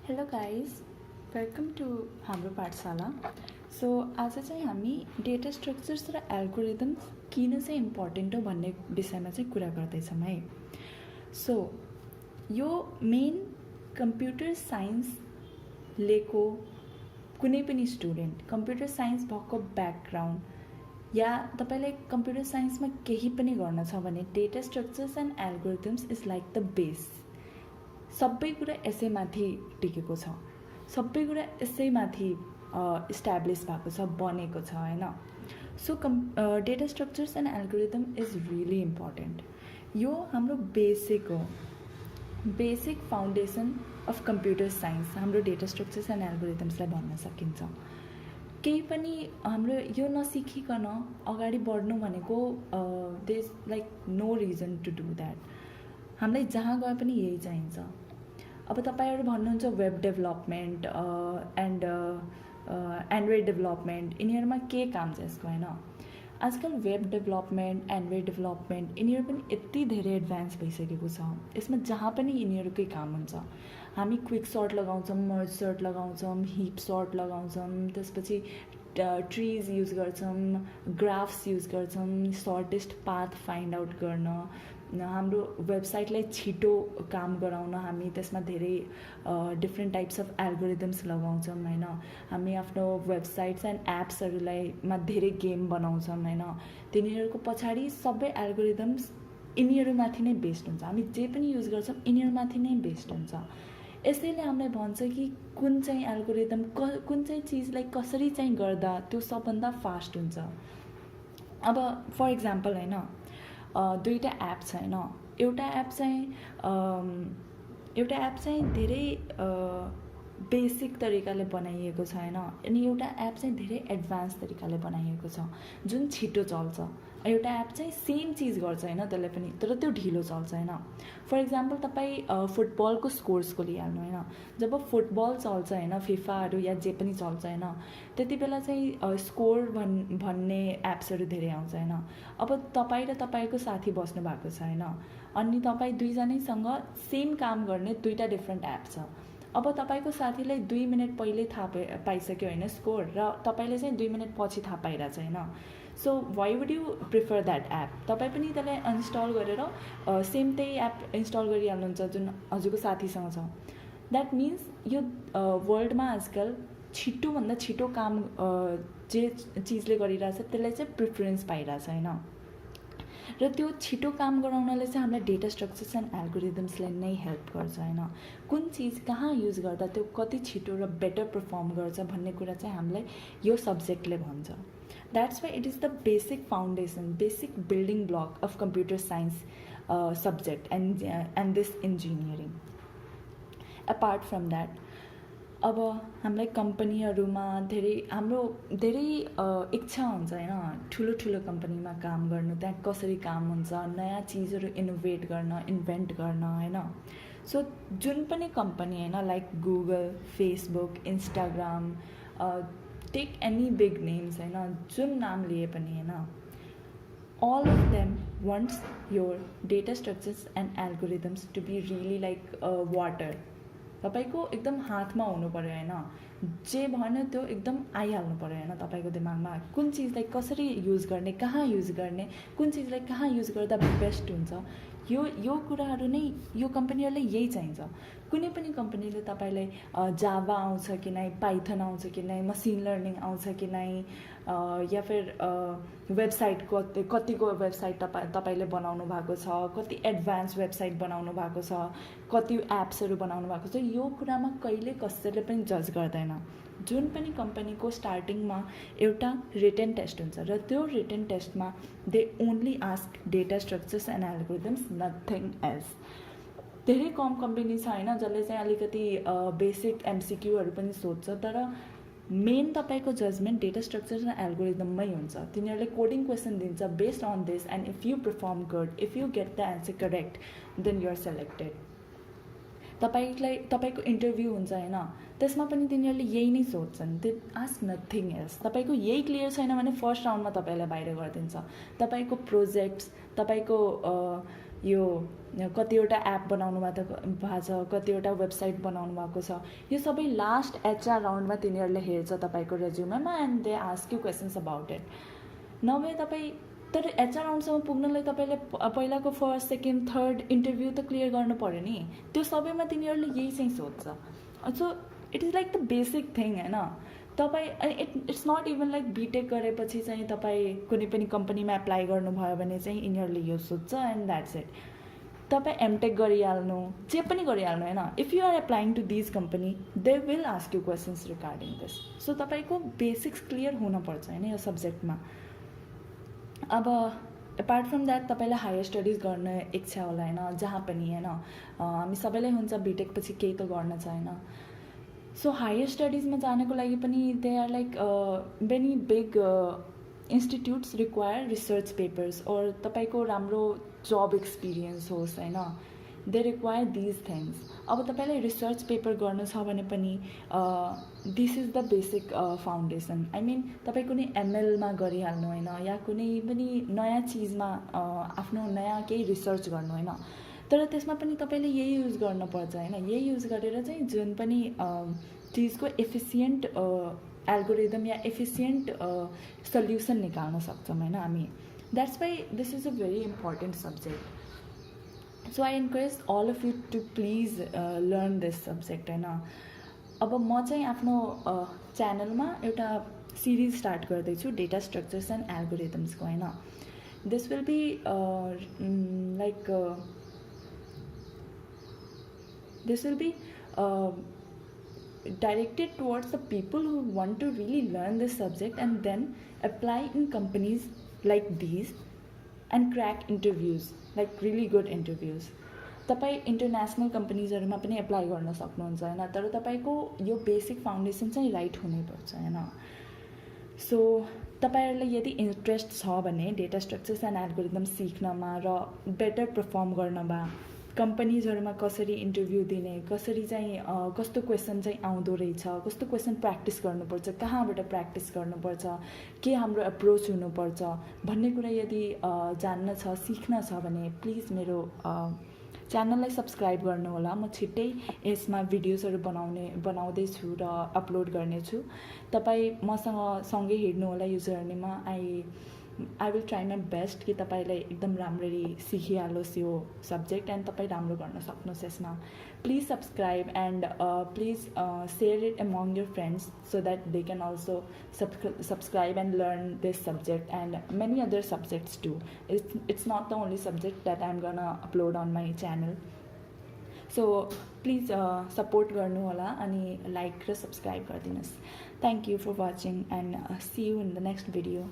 Hello guys, welcome to हाम्रो पाठशाला। So आज चाहिँ हामी डेटा स्ट्रक्चर्स र एल्गोरिदम्स किन चाहिँ इम्पोर्टेन्ट हो भन्ने विषयमा चाहिँ कुरा गर्दैछौँ है। सो यो मेन कम्प्युटर साइन्स लिएको कुनै पनि स्टुडेन्ट, कम्प्युटर साइन्स भएको ब्याकग्राउन्ड या तपाईँलाई कम्प्युटर साइन्समा केही पनि गर्न छ भने data structures and algorithms is like the base. सबै कुरा यसैमाथि टिकेको छ, सबै कुरा यसैमाथि इस्ट्याब्लिस भएको छ, बनेको छ होइन। So data structures and algorithm is really important. यो हाम्रो बेसिक हो, basic foundation of computer science हाम्रो डेटा स्ट्रक्चर्स एन्ड एल्गोरिदम्सलाई भन्न सकिन्छ। केही पनि हाम्रो यो नसिकिकन अगाडि बढ्नु भनेको there is like no reason to do that. हामीलाई जहाँ गए पनि यही चाहिन्छ। अब तपाईँहरू भन्नुहुन्छ web development and Android development, यिनीहरूमा के काम छ यसको होइन। आजकल वेब डेभलपमेन्ट, एन्ड्रोइड डेभलपमेन्ट यिनीहरू पनि यति धेरै एडभान्स भइसकेको छ। यसमा जहाँ पनि यिनीहरूकै काम हुन्छ। हामी क्विक सर्ट लगाउँछौँ, मर्ज सर्ट लगाउँछौँ, हिप सर्ट लगाउँछौँ, त्यसपछि ट्रिज युज गर्छौँ, ग्राफ्स युज गर्छौँ, सर्टेस्ट पाथ फाइन्ड आउट गर्न, हाम्रो वेबसाइटलाई छिटो काम गराउन हामी त्यसमा धेरै डिफ्रेन्ट टाइप्स अफ एल्गोरिदम्स लगाउँछौँ होइन। हामी आफ्नो वेबसाइट्स एन्ड एप्सहरूलाई धेरै गेम बनाउँछौँ होइन। तिनीहरूको पछाडि सबै एल्गोरिदम्स यिनीहरूमाथि नै बेस्ड हुन्छ। हामी जे पनि युज गर्छौँ यिनीहरूमाथि नै बेस्ड हुन्छ। यसैले हामीलाई भन्छ कि कुन चाहिँ एल्गोरिदम कुन चाहिँ चिजलाई कसरी चाहिँ गर्दा त्यो सबभन्दा फास्ट हुन्छ। अब फर इक्जाम्पल होइन, दुईवटा एप छ होइन। एउटा एप चाहिँ धेरै बेसिक तरिकाले बनाइएको छ होइन, अनि एउटा एप चाहिँ धेरै एडभान्स तरिकाले बनाइएको छ जुन छिटो चल्छ। एउटा एप चाहिँ सेम चिज गर्छ होइन त्यसले पनि, तर त्यो ढिलो चल्छ होइन। फर इक्जाम्पल तपाईँ फुटबलको स्कोर्सको लिइहाल्नु होइन। जब फुटबल चल्छ होइन, फिफाहरू या जे पनि चल्छ होइन, त्यति बेला चाहिँ स्कोर भन्ने एप्सहरू धेरै आउँछ होइन। अब तपाईँ र तपाईँको साथी बस्नु भएको छ होइन, अनि तपाईँ दुईजनैसँग सेम काम गर्ने दुईवटा डिफ्रेन्ट एप छ। अब तपाईँको साथीलाई 2 मिनट पहिले थाहा पाइसक्यो होइन स्कोर, र तपाईँले चाहिँ 2 मिनट पछि थाहा पाइरहेछ होइन। So why would you prefer that app? तपाईँ पनि त्यसलाई अनइन्स्टल गरेर सेम त्यही एप इन्स्टल गरिहाल्नुहुन्छ जुन हजुरको साथीसँग छ। द्याट मिन्स यो वर्ल्डमा आजकल छिटोभन्दा छिटो काम जे चिजले गरिरहेछ त्यसलाई चाहिँ प्रिफरेन्स पाइरहेछ होइन। र त्यो छिटो काम गराउनले चाहिँ हामीलाई डेटा स्ट्रक्चर्स एन्ड एल्गोरिदम्सले नै हेल्प गर्छ होइन। कुन चिज कहाँ युज गर्दा त्यो कति छिटो र बेटर पर्फर्म गर्छ भन्ने कुरा चाहिँ हामीलाई यो सब्जेक्टले भन्छ। That's why it is the basic foundation, basic building block of computer science subject and this engineering. Apart from that, अब हामीलाई कम्पनीहरूमा हाम्रो धेरै इच्छा हुन्छ होइन, ठुलो ठुलो कम्पनीमा काम गर्नु, त्यहाँ कसरी काम हुन्छ, नयाँ चिजहरू इनोभेट गर्न, इन्भेन्ट गर्न होइन। सो जुन पनि कम्पनी होइन, like Google, Facebook, Instagram, take any big names होइन, जुन नाम लिए पनि होइन, all of them wants your data structures and algorithms to be really like water। तपाईको एकदम हातमा हुनु पर्यो होइन। जे भन्यो त्यो एकदम आइहाल्नु पर्यो होइन तपाईँको दिमागमा। कुन चिजलाई कसरी युज गर्ने, कहाँ युज गर्ने, कुन चिजलाई कहाँ युज गर्दा बेस्ट हुन्छ, यो कुराहरू नै यो कम्पनीहरूलाई यही चाहिन्छ। कुनै पनि कम्पनीले तपाईँलाई जावा आउँछ कि नै, पाइथन आउँछ कि नै, मसिन लर्निङ आउँछ कि नै, या फिर वेबसाइट कतिको वेबसाइट तपाईँले बनाउनु भएको छ, कति एडभान्स वेबसाइट बनाउनु भएको छ, कति एप्सहरू बनाउनु भएको छ, यो कुरामा कहिले कसैले पनि जज गर्दैन। जुन पनि कम्पनीको स्टार्टिङमा एउटा रिटन टेस्ट हुन्छ, र त्यो रिटन टेस्टमा they only ask data structures and algorithms, nothing else. धेरै कम कम्पनी छ होइन जसले चाहिँ अलिकति बेसिक एमसिक्यूहरू पनि सोध्छ, तर मेन तपाईँको जजमेन्ट डेटा स्ट्रक्चर्स एन्ड एल्गोरिदममै हुन्छ। तिनीहरूले कोडिङ क्वेसन दिन्छ based on this, and if you perform good, if you get the answer correct, then you are selected. तपाईँको इन्टरभ्यू हुन्छ होइन, त्यसमा पनि तिनीहरूले यही नै सोध्छन्, दे आस्क नथिङ एल्स। तपाईँको यही क्लियर छैन भने फर्स्ट राउन्डमा तपाईँलाई बाहिर गरिदिन्छ। तपाईँको प्रोजेक्ट्स, तपाईँको यो कतिवटा एप बनाउनु भएको छ, कतिवटा वेबसाइट बनाउनु भएको छ, यो सबै लास्ट एचआर राउन्डमा तिनीहरूले हेर्छ तपाईँको रेज्युमेमा and they ask you questions about it. नभए तपाईँ तर एचआर राउन्डसम्म पुग्नलाई तपाईँले पहिलाको फर्स्ट सेकेन्ड थर्ड इन्टरभ्यू त क्लियर गर्नु पऱ्यो नि, त्यो सबैमा तिनीहरूले यही चाहिँ सोध्छ। So it is like the basic thing होइन। तपाईँ it's not even like BTech गरेपछि चाहिँ तपाईँ कुनै पनि कम्पनीमा एप्लाई गर्नुभयो भने चाहिँ यिनीहरूले यो सोध्छ एन्ड द्याट्स इट। तपाईँ एमटेक गरिहाल्नु, जे पनि गरिहाल्नु होइन, if you are applying to these company they will ask you questions regarding this. So तपाईँको बेसिक्स क्लियर हुनपर्छ होइन यो सब्जेक्टमा। अब एपार्ट फ्रम द्याट तपाईँलाई हायर स्टडिज गर्न इच्छा होला होइन, जहाँ पनि होइन, हामी सबैलाई हुन्छ बिटेक पछि केही त गर्न छ होइन। सो हायर स्टडिजमा जानको लागि पनि they are like many big institutes require research papers और तपाईँको राम्रो जब एक्सपिरियन्स होस् होइन, दे रिक्वायर दिज थिङ्स। अब तपाईँलाई रिसर्च पेपर गर्नु छ भने पनि this is the basic foundation. I mean तपाईँ कुनै एमएलमा गरिहाल्नु होइन, या कुनै पनि नयाँ चिजमा आफ्नो नयाँ केही रिसर्च गर्नु होइन, तर त्यसमा पनि तपाईँले यही युज गर्नुपर्छ होइन। यही युज गरेर चाहिँ जुन पनि चिजको एफिसियन्ट एल्गोरिदम या एफिसियन्ट सल्युसन निकाल्न सक्छौँ होइन हामी। That's why this is a very important subject. So I encourage all of you to please learn this subject होइन। अब म चाहिँ आफ्नो च्यानलमा एउटा सिरिज स्टार्ट गर्दैछु डेटा स्ट्रक्चर्स एन्ड एल्गोरिदम्सको होइन। This will be like this will be directed towards the people who want to really learn this subject and then apply in companies like these and crack interviews, like really good interviews. तपाईँ international कम्पनीजहरूमा पनि apply गर्न सक्नुहुन्छ होइन, तर तपाईँको यो basic foundation चाहिँ right हुनैपर्छ होइन। सो तपाईँहरूलाई यदि इन्ट्रेस्ट छ भने डेटा स्ट्रक्चर्स एन्ड एल्गोरिदम सिक्नमा र बेटर पर्फर्म गर्नमा, कम्पनीजहरूमा कसरी इन्टरभ्यू दिने, कसरी चाहिँ कस्तो क्वेसन चाहिँ आउँदो रहेछ, कस्तो क्वेसन प्र्याक्टिस गर्नुपर्छ, कहाँबाट प्र्याक्टिस गर्नुपर्छ, के हाम्रो एप्रोच हुनुपर्छ भन्ने कुरा यदि जान्न छ, सिक्न छ भने प्लिज मेरो च्यानललाई सब्सक्राइब गर्नुहोला। म छिट्टै यसमा भिडियोजहरू बनाउँदैछु र अपलोड गर्नेछु। तपाईँ मसँग सँगै हिँड्नुहोला यो जर्नीमा। I will try my best कि तपाईँलाई एकदम राम्ररी सिकिहालोस् यो सब्जेक्ट एन्ड तपाईँ राम्रो गर्न सक्नुहोस् यसमा। Please subscribe and please share it among your friends so that they can also subscribe and learn this subject and many other subjects too. It's not the only subject that I'm gonna upload on my channel. So please support गर्नु होला अनि like र subscribe गरिदिनुहोस्. Thank you for watching and see you in the next video.